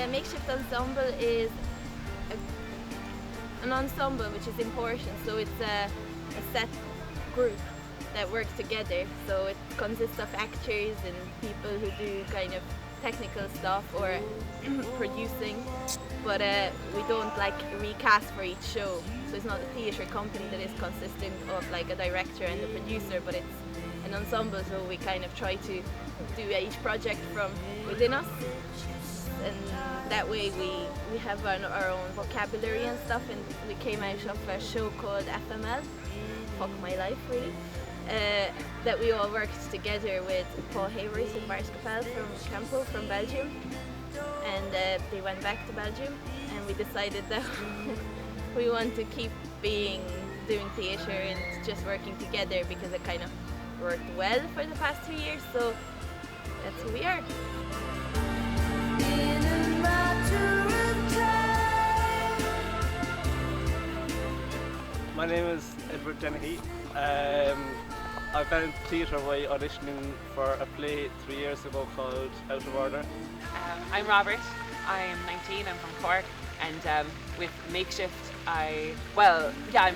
Makeshift Ensemble is an ensemble which is important, so it's a set group that works together. So it consists of actors and people who do kind of technical stuff or producing, but we don't like recast for each show. So it's not a theatre company that is consisting of like a director and a producer, but it's an ensemble, so we kind of try to do each project from within us, and that way we have our own vocabulary and stuff. And we came out of a show called FML, Fuck My Life really, that we all worked together with Paul Hayward and Barskapel from Campo from Belgium, and they went back to Belgium, and we decided that we want to keep doing theatre and just working together because it kind of worked well for the past 2 years, so that's who we are. My name is Edward Dennehy. I found theatre by auditioning for a play 3 years ago called Out of Order. I'm Robert, I'm 19, I'm from Cork, and with Makeshift I'm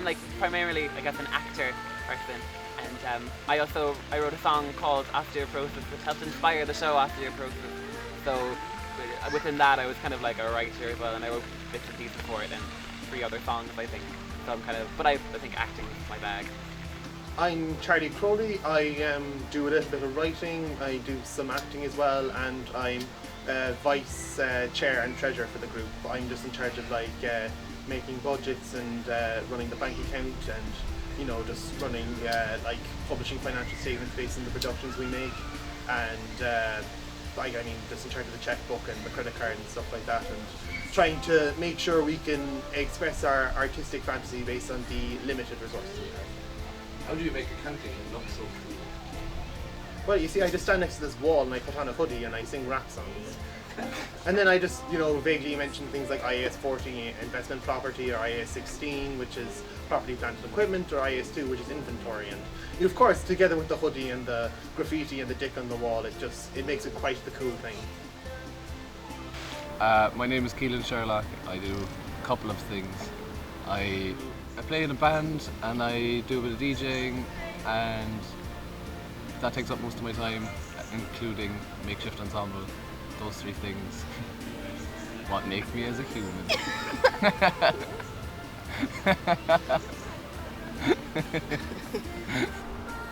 like primarily I guess an actor person, and I wrote a song called After Your Process which helped inspire the show After Your Process, so within that I was kind of like a writer as well, and I wrote bits and pieces for it and 3 other songs I think, so I think acting is my bag. I'm Charlie Crowley. I do a little bit of writing, I do some acting as well, and I'm vice chair and treasurer for the group. I'm just in charge of like making budgets and running the bank account, and just running like publishing financial statements based on the productions we make, and just in charge of the checkbook and the credit card and stuff like that, and trying to make sure we can express our artistic fantasy based on the limited resources we have. How do you make accounting look so cool? Well, you see, I just stand next to this wall and I put on a hoodie and I sing rap songs. And then I just, vaguely mention things like IAS 40, investment property, or IAS 16, which is property, plant and equipment, or IAS 2, which is inventory. And of course, together with the hoodie and the graffiti and the dick on the wall, it makes it quite the cool thing. My name is Keelan Sherlock. I do a couple of things. I play in a band and I do a bit of DJing, and that takes up most of my time, including Makeshift Ensemble. Those 3 things. What make me as a human.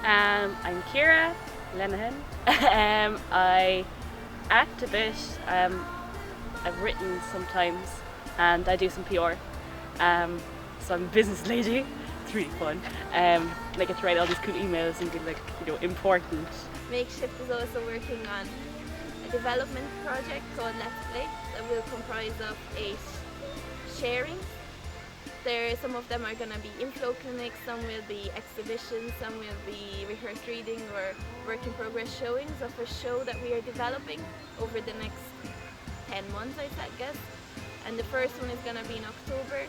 I'm Ciara Lenihan. I act a bit. I've written sometimes, and I do some PR. So I'm a business lady. It's really fun. I get to write all these cool emails and be like, important. Makeshift is also working on a development project called Let's Play that will comprise of 8 sharings. Some of them are going to be inflow clinics, some will be exhibitions, some will be rehearsed reading or work in progress showings of a show that we are developing over the next 10 months, I guess. And the first one is going to be in October,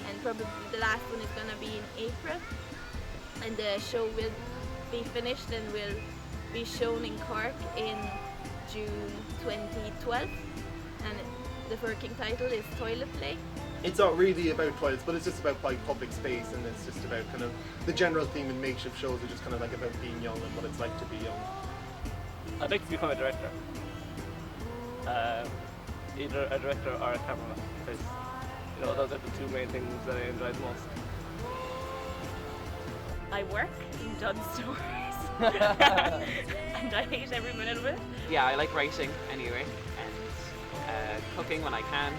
and probably the last one is going to be in April. And the show will be finished and will be shown in Cork in June 2012. And the working title is Toilet Play. It's not really about toilets, but it's just about like public space, and it's just about kind of the general theme in makeshift shows are just kind of like about being young and what it's like to be young. I'd like to become a director. Either a director or a cameraman, because those are the 2 main things that I enjoy the most. I work in Dunn stores, and I hate every minute of it. Yeah, I like writing anyway, and cooking when I can.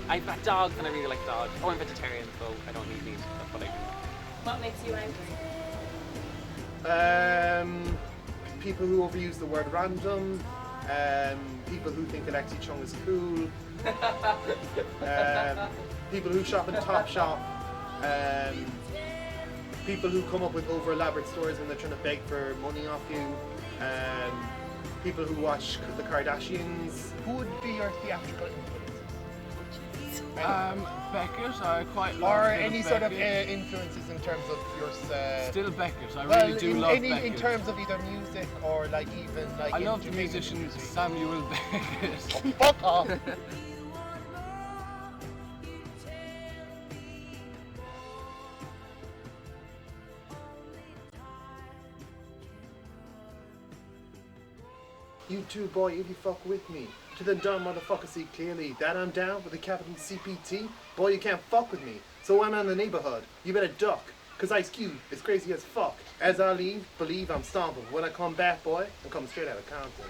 I've got dogs and I really like dogs. Oh, I'm vegetarian, so I don't eat meat. That's what I do. What makes you angry? People who overuse the word random, people who think Alexi Chung is cool, people who shop in Topshop, people who come up with over elaborate stories when they're trying to beg for money off you, people who watch the Kardashians. Who would be your theatrical influences? Beckett, I quite love Or a bit any of sort of Beckett. influences in terms of your... Still Beckett, I well, really do in, love any, Beckett. in terms of either music or like even like... I love the into making musician music. Samuel Beckett. Fuck off! You too, boy, if you fuck with me. To the dumb motherfucker, see clearly that I'm down with a capital CPT. Boy, you can't fuck with me. So I'm in the neighborhood. You better duck. Cause Ice Cube is crazy as fuck. As I leave, believe I'm stomping. When I come back, boy, I'm coming straight out of Compton.